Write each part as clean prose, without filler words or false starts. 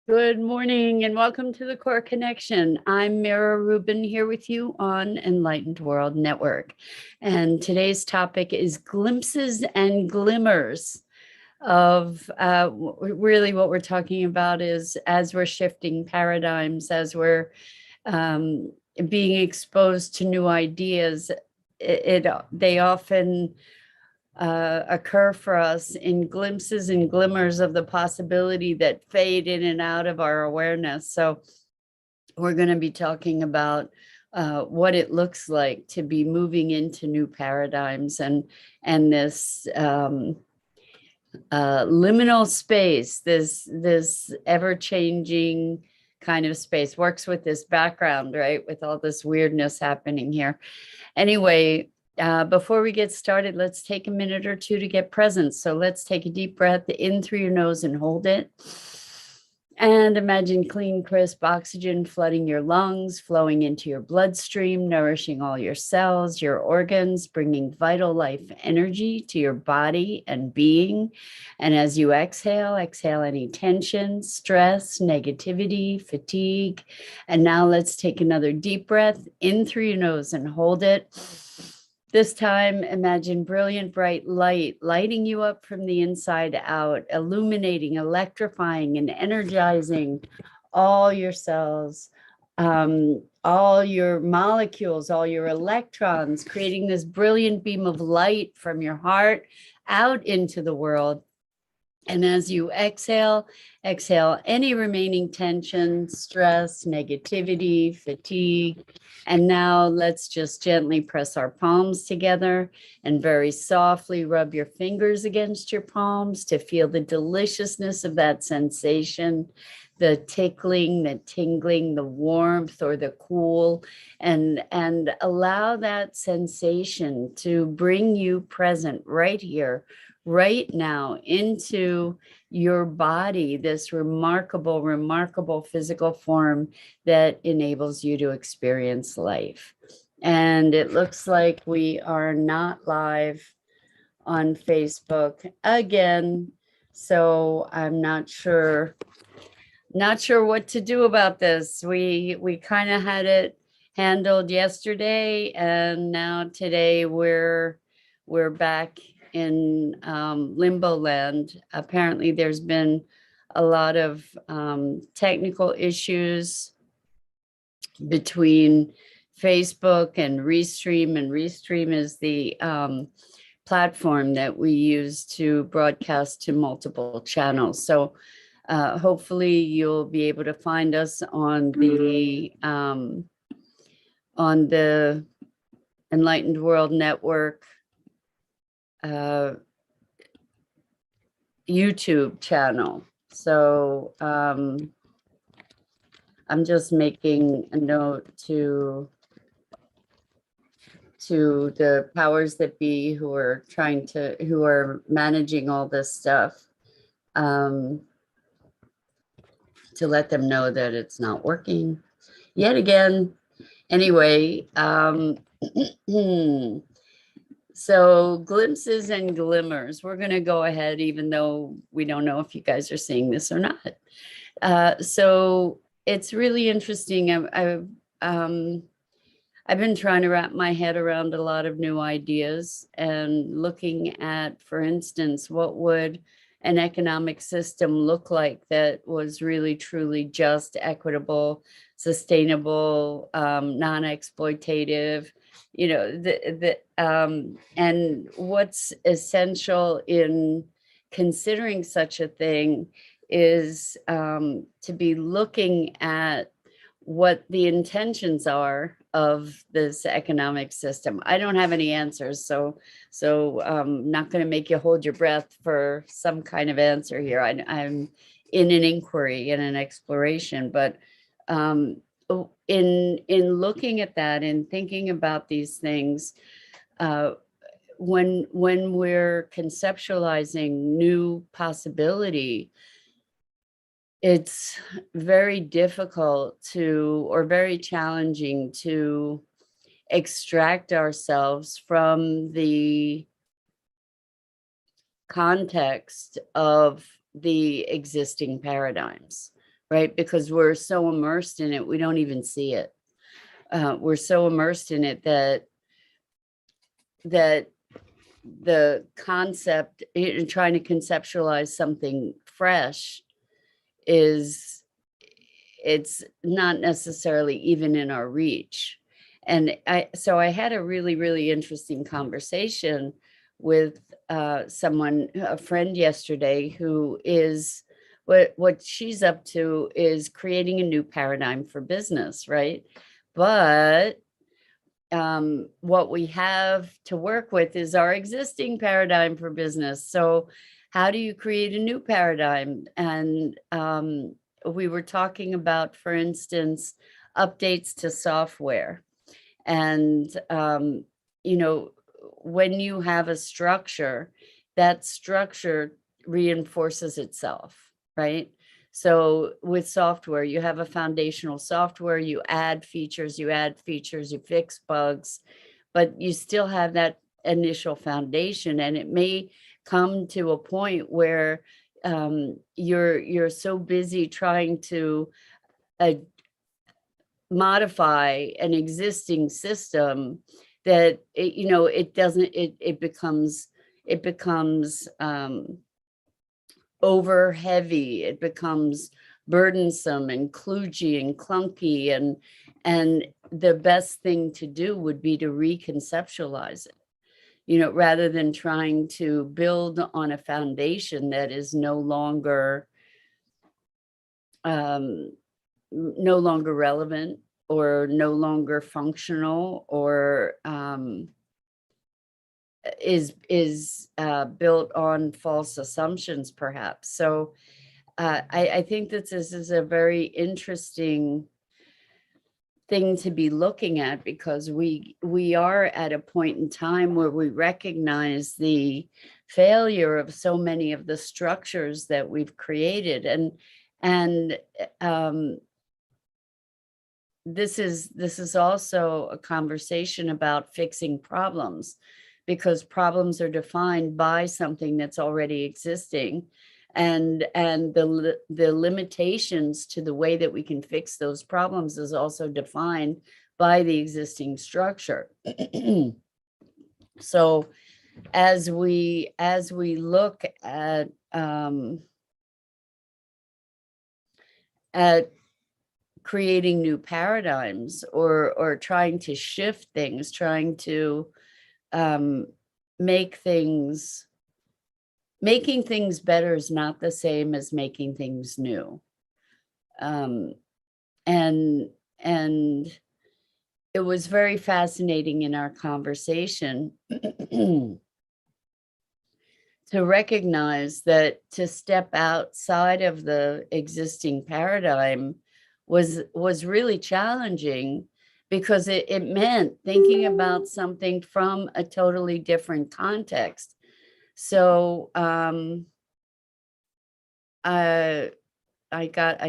Good morning and welcome to the Core Connection. I'm Mira Rubin here with you on Enlightened World Network. And today's topic is glimpses and glimmers of really what we're talking about is as we're shifting paradigms, as we're being exposed to new ideas, they often occur for us in glimpses and glimmers of the possibility that fade in and out of our awareness. So we're going to be talking about what it looks like to be moving into new paradigms and this liminal space, this ever-changing kind of space works with this background, right? With all this weirdness happening here. Anyway, before we get started, let's take a minute or two to get present. So let's take a deep breath in through your nose and hold it. And imagine clean, crisp oxygen flooding your lungs, flowing into your bloodstream, nourishing all your cells, your organs, bringing vital life energy to your body and being. And as you exhale any tension, stress, negativity, fatigue. And now let's take another deep breath in through your nose and hold it. This time, imagine brilliant, bright light lighting you up from the inside out, illuminating, electrifying, and energizing all your cells, all your molecules, all your electrons, creating this brilliant beam of light from your heart out into the world. And as you exhale any remaining tension, stress, negativity, fatigue. And now let's just gently press our palms together and very softly rub your fingers against your palms to feel the deliciousness of that sensation, the tickling, the tingling, the warmth or the cool, and allow that sensation to bring you present right here, right now into your body, this remarkable physical form that enables you to experience life. And it looks like we are not live on Facebook again, so I'm not sure what to do about this. We kind of had it handled yesterday, and now today we're back in limbo land. Apparently there's been a lot of technical issues between Facebook and Restream, and Restream is the platform that we use to broadcast to multiple channels. So hopefully you'll be able to find us on the Enlightened World Network YouTube channel. So I'm just making a note to the powers that be who are managing all this stuff, to let them know that it's not working yet again. Anyway, so glimpses and glimmers. We're going to go ahead, even though we don't know if you guys are seeing this or not. So it's really interesting. I've been trying to wrap my head around a lot of new ideas and looking at, for instance, what would an economic system look like that was really, truly just, equitable, sustainable, non-exploitative, you know, and what's essential in considering such a thing is to be looking at what the intentions are of this economic system. I don't have any answers, so not going to make you hold your breath for some kind of answer here. I'm in an inquiry, in an exploration, but in looking at that and thinking about these things, when we're conceptualizing new possibility, it's very difficult to, or very challenging to extract ourselves from the context of the existing paradigms, right? Because we're so immersed in it, we don't even see it. We're so immersed in it that the concept in trying to conceptualize something fresh is, it's not necessarily even in our reach. And so I had a really, really interesting conversation with someone, a friend yesterday, who is, what she's up to is creating a new paradigm for business, right? But what we have to work with is our existing paradigm for business. So how do you create a new paradigm? And we were talking about, for instance, updates to software. And, you know, when you have a structure, that structure reinforces itself, right? So with software, you have a foundational software, you add features, you fix bugs, but you still have that initial foundation. And it may come to a point where you're so busy trying to modify an existing system that it, you know, it doesn't, it becomes over heavy, it becomes burdensome and kludgy and clunky, and the best thing to do would be to reconceptualize it, you know, rather than trying to build on a foundation that is no longer relevant or no longer functional, or is built on false assumptions, perhaps. So I think that this is a very interesting thing to be looking at, because we are at a point in time where we recognize the failure of so many of the structures that we've created, and this is also a conversation about fixing problems, because problems are defined by something that's already existing, and the limitations to the way that we can fix those problems is also defined by the existing structure. So as we look at creating new paradigms, or trying to shift things, trying to making things better is not the same as making things new. And it was very fascinating in our conversation to recognize that to step outside of the existing paradigm was really challenging, because it meant thinking about something from a totally different context. So I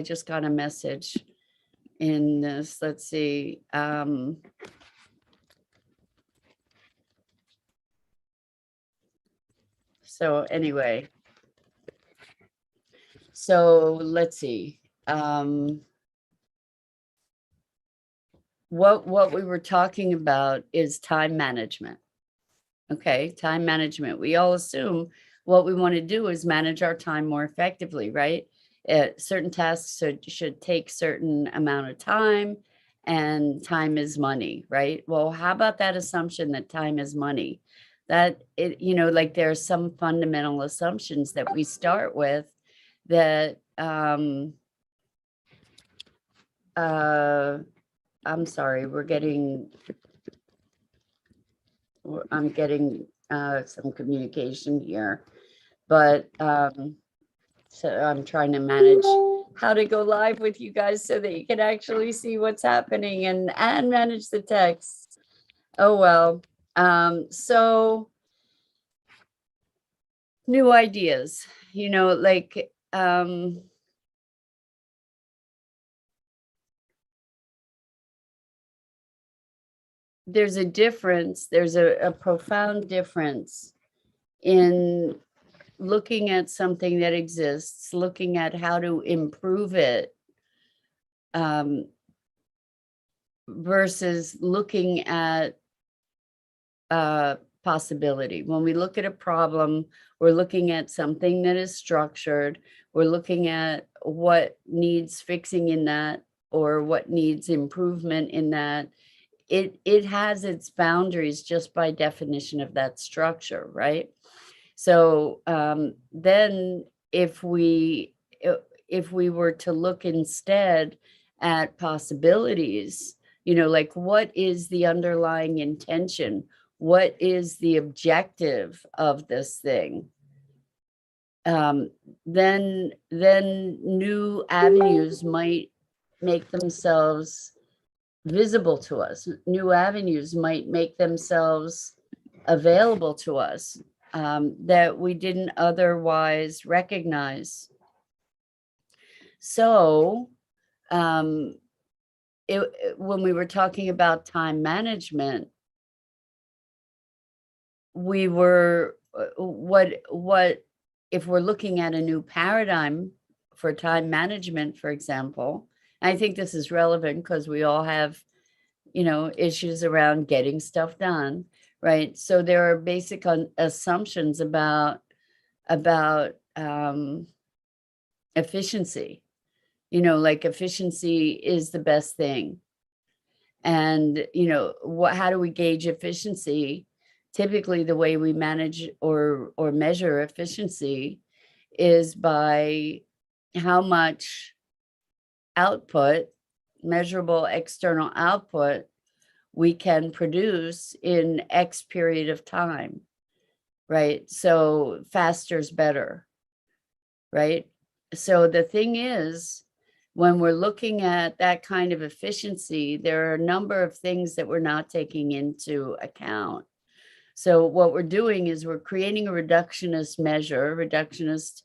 just got a message in this. Let's see. So anyway, so let's see. What we were talking about is time management. Okay, time management. We all assume what we want to do is manage our time more effectively, right? Certain tasks should take certain amount of time, and time is money, right? Well, how about that assumption that time is money? That it, you know, like there are some fundamental assumptions that we start with that I'm sorry, I'm getting some communication here, but so I'm trying to manage how to go live with you guys so that you can actually see what's happening and manage the text. Oh, well. So new ideas, you know, like there's a difference, there's a profound difference in looking at something that exists, looking at how to improve it, versus looking at possibility. When we look at a problem, we're looking at something that is structured. We're looking at what needs fixing in that, or what needs improvement in that. It has its boundaries just by definition of that structure, right? So then if we were to look instead at possibilities, like what is the underlying intention? What is the objective of this thing? Then new avenues might make themselves visible to us. New avenues might make themselves available to us that we didn't otherwise recognize. So when we were talking about time management, we were what if we're looking at a new paradigm for time management, for example. I think this is relevant because we all have, issues around getting stuff done, right? So there are basic assumptions about efficiency, like efficiency is the best thing. And, how do we gauge efficiency? Typically, the way we manage or measure efficiency is by how much output, measurable external output, we can produce in X period of time, right? So faster is better, right? So the thing is, when we're looking at that kind of efficiency, there are a number of things that we're not taking into account. So what we're doing is we're creating a reductionist measure, reductionist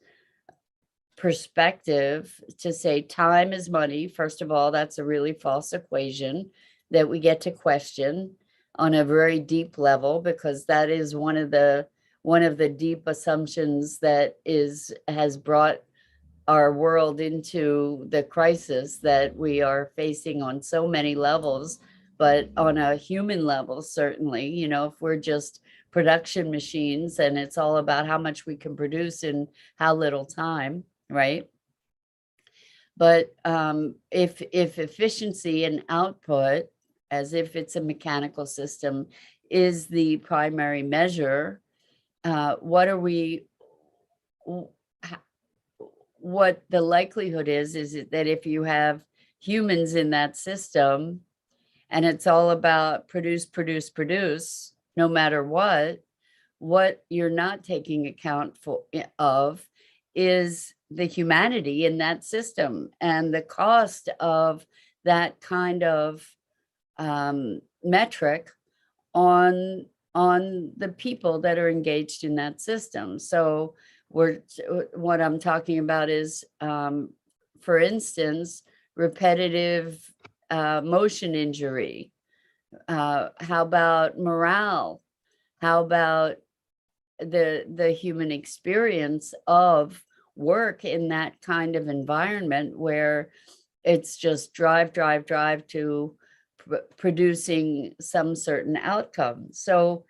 perspective to say time is money. First of all, that's a really false equation that we get to question on a very deep level, because that is one of the deep assumptions that has brought our world into the crisis that we are facing on so many levels. But on a human level, certainly, if we're just production machines and it's all about how much we can produce in how little time, right? But if efficiency and output, as if it's a mechanical system, is the primary measure, what the likelihood is that if you have humans in that system and it's all about produce, no matter what you're not taking account of is the humanity in that system and the cost of that kind of metric on the people that are engaged in that system. So what I'm talking about is, for instance, repetitive motion injury. How about morale? How about the human experience of work in that kind of environment where it's just drive to producing some certain outcome? So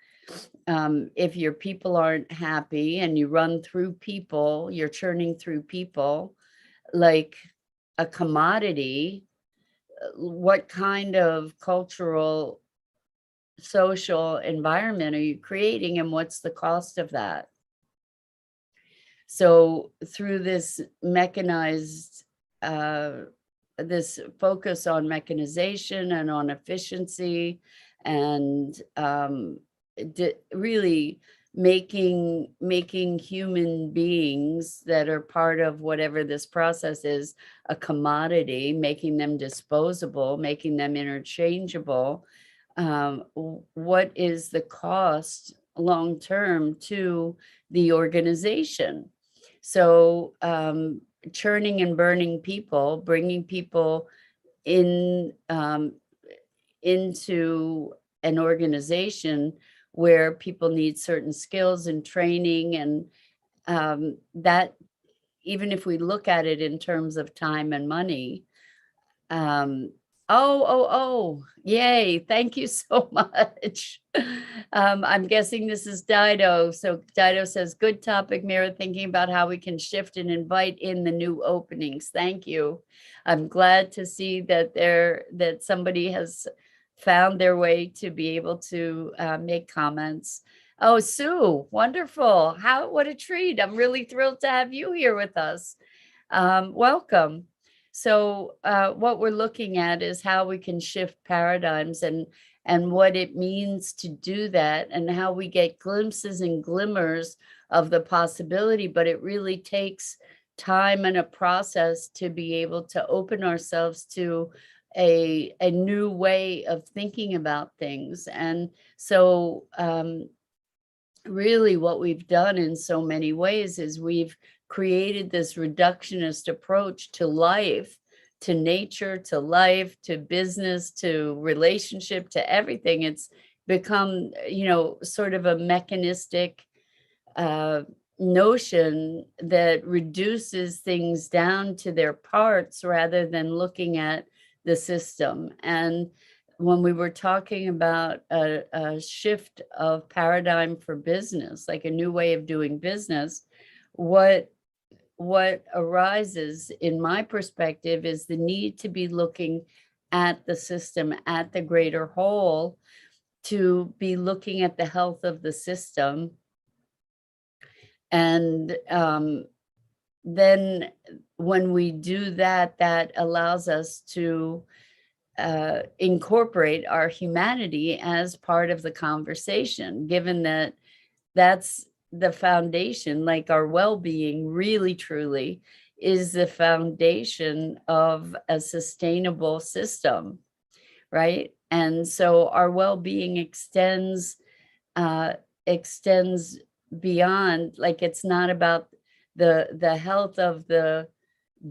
if your people aren't happy and you run through people, you're churning through people like a commodity, what kind of cultural, social environment are you creating, and what's the cost of that? So through this mechanized, this focus on mechanization and on efficiency and really making human beings that are part of whatever this process is a commodity, making them disposable, making them interchangeable. What is the cost long term to the organization? So churning and burning people, bringing people in into an organization where people need certain skills and training, and that, even if we look at it in terms of time and money, Yay. Thank you so much. I'm guessing this is Dido. So Dido says, good topic, Mira, thinking about how we can shift and invite in the new openings. Thank you. I'm glad to see that that somebody has found their way to be able to make comments. Oh, Sue, wonderful. What a treat. I'm really thrilled to have you here with us. Welcome. So what we're looking at is how we can shift paradigms and what it means to do that, and how we get glimpses and glimmers of the possibility, but it really takes time and a process to be able to open ourselves to a new way of thinking about things. And so really what we've done in so many ways is we've created this reductionist approach to life, to nature, to life, to business, to relationship, to everything. It's become, sort of a mechanistic uh, notion that reduces things down to their parts rather than looking at the system. And when we were talking about a shift of paradigm for business, like a new way of doing business, what arises in my perspective is the need to be looking at the system, at the greater whole, to be looking at the health of the system. And then when we do that, that allows us to incorporate our humanity as part of the conversation, given that that's the foundation, like our well-being really truly is the foundation of a sustainable system, right? And so our well-being extends beyond, like, it's not about the health of the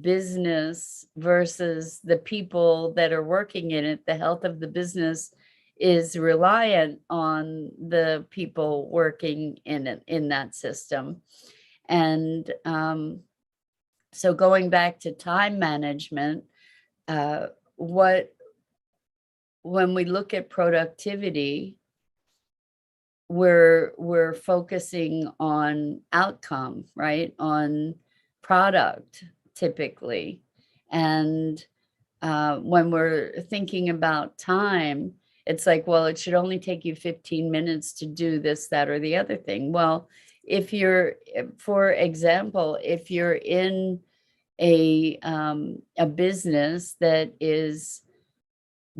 business versus the people that are working in it. The health of the business is reliant on the people working in it, in that system. And so going back to time management, when we look at productivity, we're focusing on outcome, right? On product, typically. And when we're thinking about time, it's like, well, it should only take you 15 minutes to do this, that, or the other thing. Well, for example, if you're in a business that is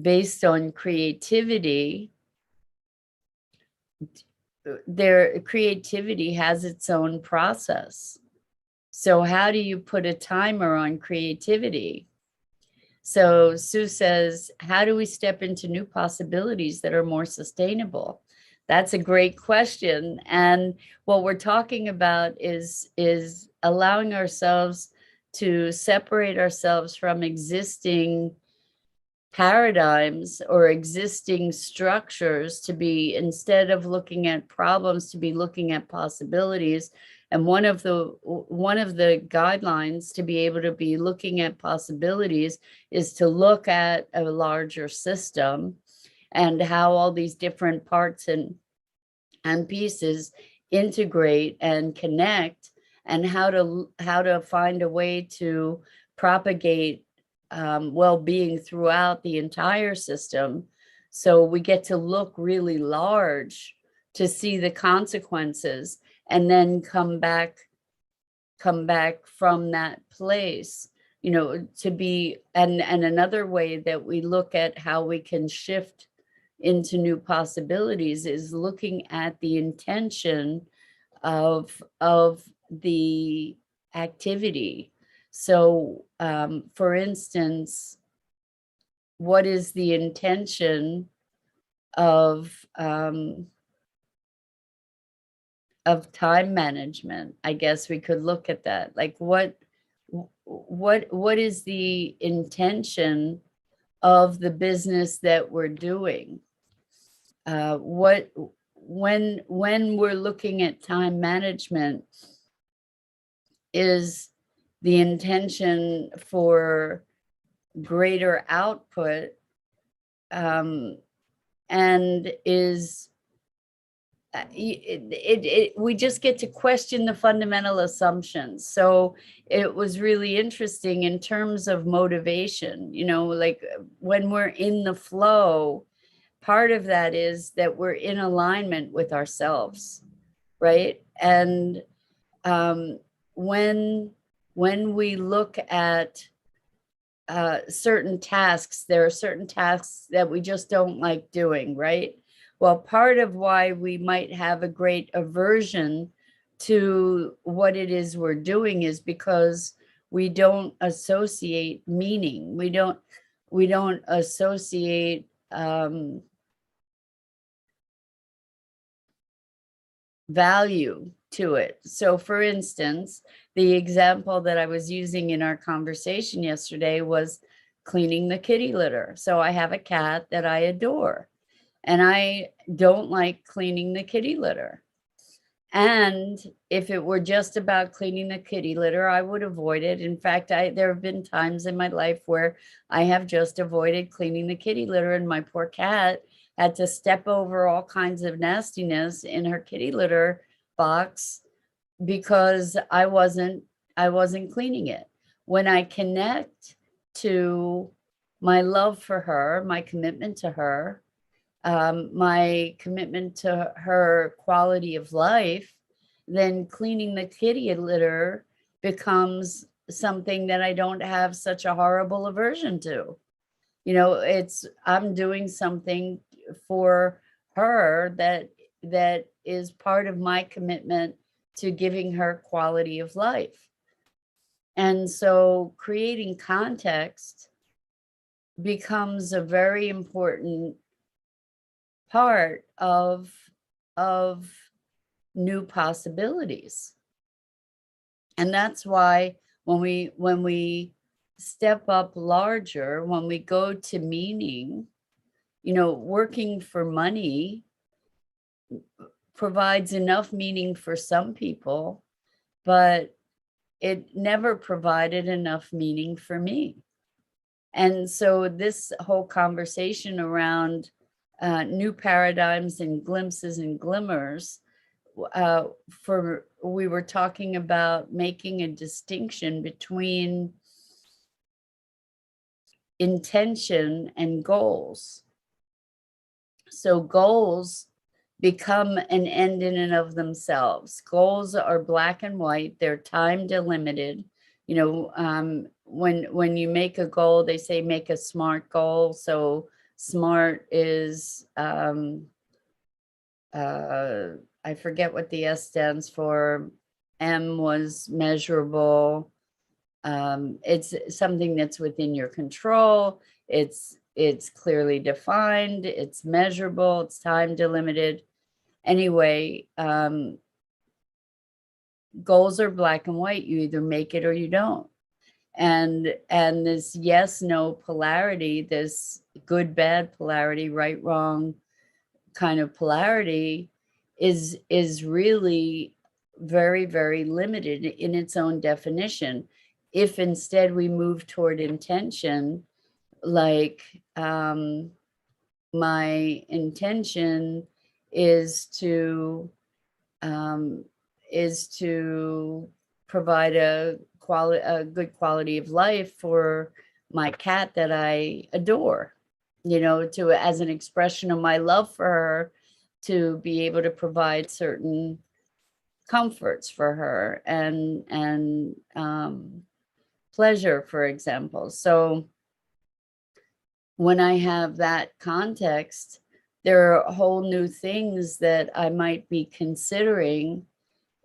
based on creativity, their creativity has its own process. So how do you put a timer on creativity? So Sue says, how do we step into new possibilities that are more sustainable? That's a great question. And what we're talking about is allowing ourselves to separate ourselves from existing paradigms or existing structures, to be, instead of looking at problems, to be looking at possibilities. And one of the guidelines to be able to be looking at possibilities is to look at a larger system and how all these different parts and pieces integrate and connect, and how to find a way to propagate well-being throughout the entire system. So we get to look really large to see the consequences, and then come back from that place, to be. And another way that we look at how we can shift into new possibilities is looking at the intention of the activity. So for instance, what is the intention of time management? I guess we could look at that. Like, what is the intention of the business that we're doing? When we're looking at time management, is the intention for greater output, and is we just get to question the fundamental assumptions. So it was really interesting in terms of motivation, like when we're in the flow, part of that is that we're in alignment with ourselves, right? And when we look at certain tasks, there are certain tasks that we just don't like doing, right? Well, part of why we might have a great aversion to what it is we're doing is because we don't associate meaning. We don't associate value to it. So for instance, the example that I was using in our conversation yesterday was cleaning the kitty litter. So I have a cat that I adore, and I don't like cleaning the kitty litter. And if it were just about cleaning the kitty litter, I would avoid it. In fact, there have been times in my life where I have just avoided cleaning the kitty litter, and my poor cat had to step over all kinds of nastiness in her kitty litter box because I wasn't cleaning it. When I connect to my love for her, my commitment to her, my commitment to her quality of life, then cleaning the kitty litter becomes something that I don't have such a horrible aversion to. I'm doing something for her that is part of my commitment to giving her quality of life. And so creating context becomes a very important part of new possibilities. And that's why when we step up larger, when we go to meaning, working for money provides enough meaning for some people, but it never provided enough meaning for me. And so this whole conversation around new paradigms and glimpses and glimmers, we were talking about making a distinction between intention and goals. So goals become an end in and of themselves. Goals are black and white. They're time delimited. When you make a goal, they say make a SMART goal. So SMART is I forget what the S stands for. M was measurable. It's something that's within your control. It's clearly defined. It's measurable. It's time delimited. Anyway, goals are black and white. You either make it or you don't. And this yes, no polarity, this good, bad polarity, right, wrong kind of polarity is really very, very limited in its own definition. If instead we move toward intention, like my intention is to provide a good quality of life for my cat that I adore, as an expression of my love for her, to be able to provide certain comforts for her and pleasure, for example. So when I have that context, there are whole new things that I might be considering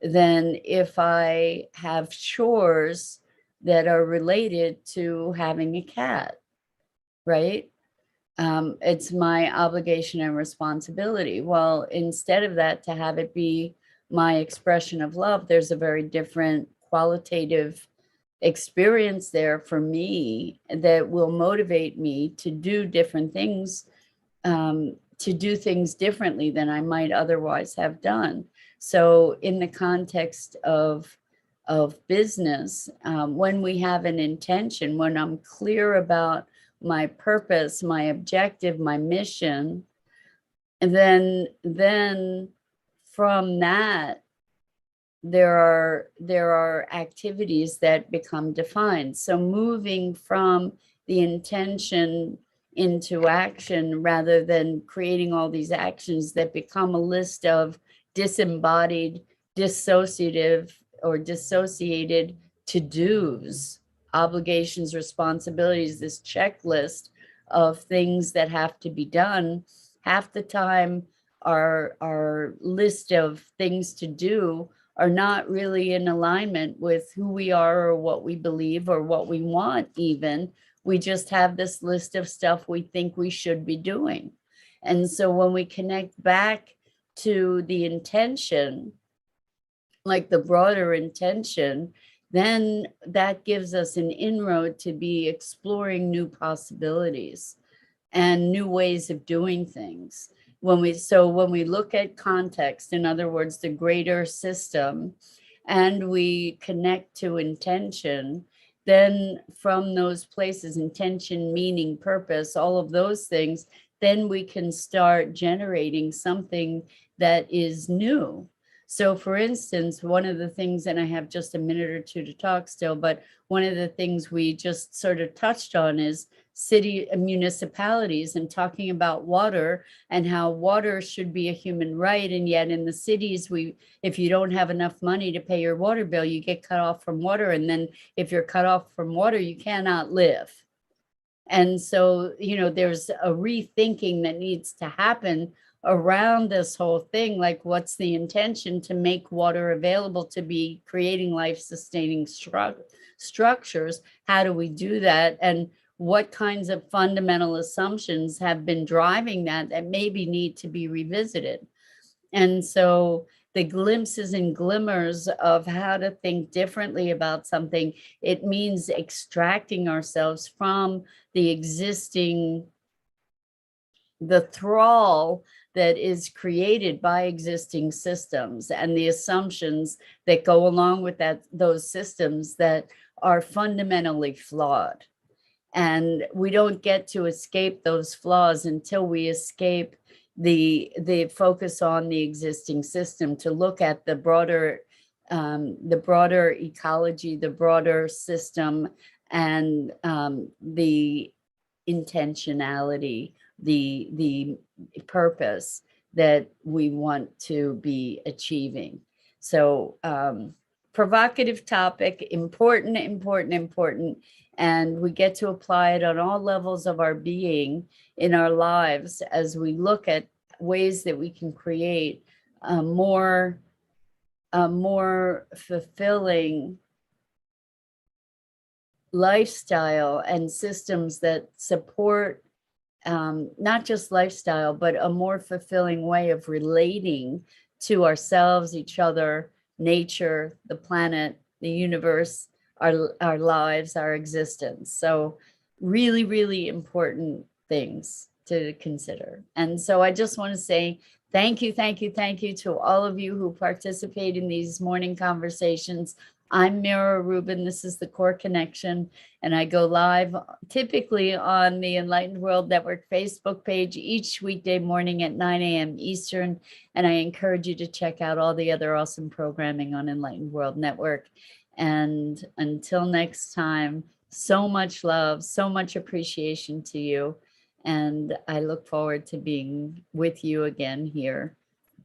than if I have chores that are related to having a cat, right? It's my obligation and responsibility. Well, instead of that, to have it be my expression of love, there's a very different qualitative experience there for me that will motivate me to do different things, to do things differently than I might otherwise have done. So in the context of of business, when we have an intention, when I'm clear about my purpose, my objective, my mission, and then from that, there are activities that become defined. So moving from the intention into action, rather than creating all these actions that become a list of disembodied, dissociative, or dissociated to-dos, obligations, responsibilities, this checklist of things that have to be done. Half the time, our list of things to do are not really in alignment with who we are or what we believe or what we want even. We just have this list of stuff we think we should be doing. And so when we connect back to the intention, like the broader intention, then that gives us an inroad to be exploring new possibilities and new ways of doing things. When we look at context, in other words, the greater system, and we connect to intention, then from those places, intention, meaning, purpose, all of those things, then we can start generating something that is new. So for instance, one of the things, and I have just a minute or two to talk still, but one of the things we just sort of touched on is city municipalities, and talking about water and how water should be a human right. And yet in the cities, if you don't have enough money to pay your water bill, you get cut off from water. And then if you're cut off from water, you cannot live. And so, there's a rethinking that needs to happen around this whole thing. Like, what's the intention to make water available, to be creating life-sustaining structures? How do we do that? And what kinds of fundamental assumptions have been driving that maybe need to be revisited? And so the glimpses and glimmers of how to think differently about something, it means extracting ourselves from the thrall that is created by existing systems and the assumptions that go along with those systems that are fundamentally flawed. And we don't get to escape those flaws until we escape the focus on the existing system, to look at the broader ecology, the broader system, and the intentionality, the purpose that we want to be achieving. So provocative topic, important, and we get to apply it on all levels of our being in our lives as we look at ways that we can create a more fulfilling lifestyle and systems that support not just lifestyle, but a more fulfilling way of relating to ourselves, each other, nature, the planet, the universe, our lives, our existence. So really, really important things to consider. And so I just want to say thank you to all of you who participate in these morning conversations. I'm Mira Rubin. This is the Core Connection, and I go live typically on the Enlightened World Network Facebook page each weekday morning at 9 a.m. Eastern. And I encourage you to check out all the other awesome programming on Enlightened World Network. And until next time, so much love, so much appreciation to you. And I look forward to being with you again here